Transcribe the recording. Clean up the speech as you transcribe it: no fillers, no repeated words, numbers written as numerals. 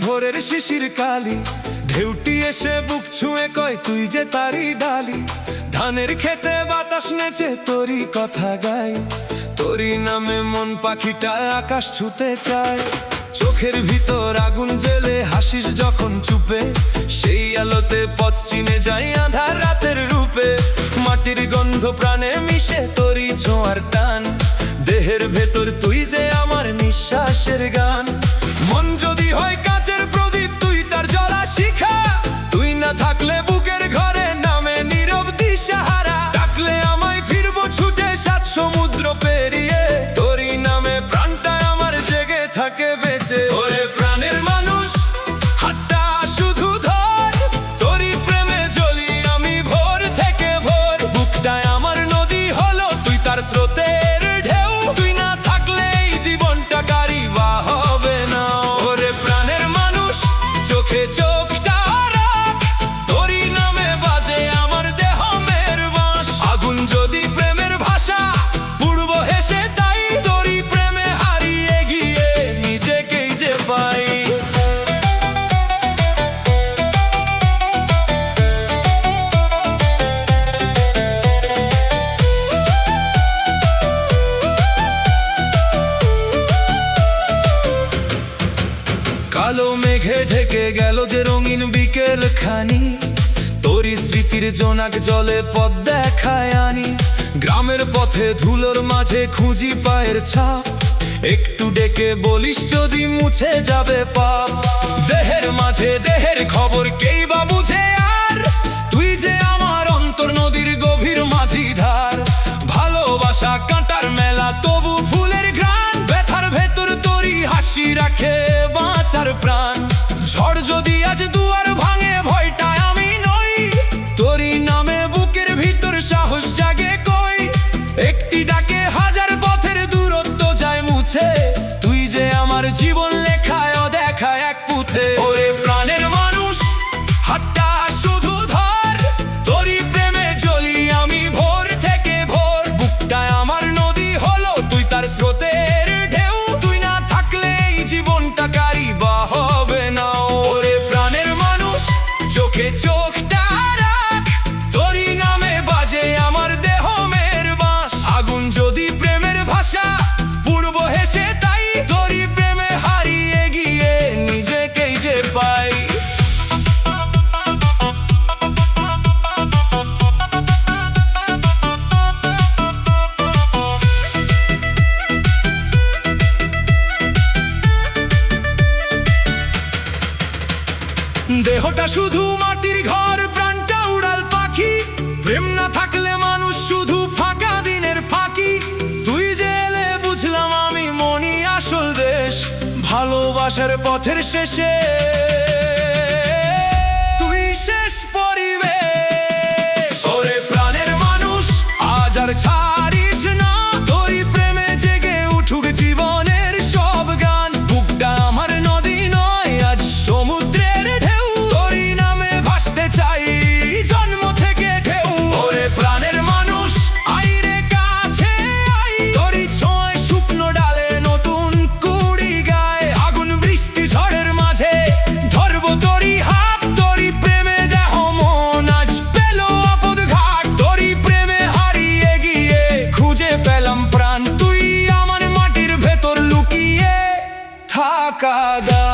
ভোরের শিশির কালি ঢেউটি এসে বুক ছুঁয়ে কয় তুই যে তারি ডালি। ধানের খেতে বাতাস নেচে তোরই কথা গায়, তোরই নামে মন পাখিটা আকাশ ছুতে চায়। চোখের ভিতর আগুন জ্বেলে হাসিস যখন চুপে, সেই আলোতে পথ চিনে যায় আঁধার রাতের রূপে। মাটির গন্ধ প্রাণে মিশে তোরই ছোঁয়ার টান, দেহের ভেতর তুই যে আমার নিঃশ্বাসের গান। মন যদি হয় কাচের প্রদীপ তুই তার জ্বলা শিখা, তুই না থাকলে বুকের ঘরে নামে নীরব দিশাহারা। ডাকলে আমায় ফিরবো ছুটে সাত সমুদ্র পেরিয়ে, তোরই নামে প্রাণটা আমার জেগে থাকে বেঁচে। ওরে প্রাণের মানুষ হাতটা শুধু ধর, তোরই প্রেমে জ্বলি আমি ভোর থেকে ভোর। বুকটায় আমার নদী হলো তুই তার স্রোতের ঢেউ, তুই না থাকলে এই জীবনটা গাড়ি বা হবে না। ওরে প্রাণের মানুষ চোখে চোখটা রাখ, তোরই নামে বাজে আমার দেহ মের বাঁশ। আগুন যদি প্রেমের ভাষা পূর্ব হেসে তাই, তোরই প্রেমে হারিয়ে গিয়ে নিজেকেই যে পাই। কালো মেঘে ঢেকে গেল যে রঙিন বিকেল খানি, তোরই স্মৃতির জোনাক জলে পথ দেখায় আনি। গ্রামের পথে ধুলোর মাঝে খুঁজি পায়ের ছাপ, একটু ডেকে বলিস যদি মুছে যাবে পাপ। দেহের মাঝে দেহের খবর কেই বা বুঝে আর, তুই যে আমার অন্তর নদীর গভীর মাঝি ধার। ভালোবাসা কাঁটার মেলা তবু ফুলের ঘ্রাণ, ব্যথার ভেতর তোরই হাসি রাখে বাঁচার প্রাণ। ঝড় যদি আজ দুয়ার ভাঙে ভয়টায় আমি নই, তোরই নামে বুকের ভিতর সাহস জাগে কই। একটি ডাকে হাজার পথের দূরত্ব যায় মুছে, তুই যে আমার জীবন লেখায় দেখা এক পুঁথে। ওরে প্রাণের মানুষ হাতটা শুধু ধর, তোরই প্রেমে জ্বলি আমি ভোর থেকে ভোর। বুকটায় আমার নদী হলো তুই তার স্রোতের ঢেউ, তুই না থাকলে এই জীবনটা গাড়ি বা হবে না। ওরে প্রাণের মানুষ চোখে চোখটা রাখ, তোরই নামে বাজে আমার দেহ মের বাঁশ। আগুন যদি প্রেমের ভাষা পূর্ব হেসে তাই, তোরই প্রেমে হারিয়ে গিয়ে নিজেকেই যে পাই। দেহটা শুধু মাটির ঘর, প্রাণটা উড়াল পাখি। প্রেম না থাকলে মানুষ শুধু ফাঁকা দিনের ফাঁকি। তুই যে এলে বুঝলাম আমি মনি আসল দেশ, ভালোবাসার পথের শেষে তুই শেষ পরিবেশ। ওরে প্রাণের মানুষ আজ আর ছাড়িস না, তোরই প্রেমে জেগে উঠুক জীবনের সব গান। বুকটা আমার নদী নয় আজ সমুদ্রের ঢেউ, তোরই নামে ভাসতে চাই জন্ম থেকে ঢেউ। ওরে প্রাণের মানুষ আইরে কাছে আই, তোরই ছোঁয়ায় শুকনো ডালে নতুন কুড়ি গায়। আগুন বৃষ্টি ঝড়ের মাঝে ধরবো তোরই হাত, তোরই প্রেমে দেহ মন আজ পেল আপদ ঘাট। তোরই প্রেমে হারিয়ে গিয়ে খুঁজে পেলাম প্রাণ, তুই আমার মাটির ভেতর লুকিয়ে থাকা দা।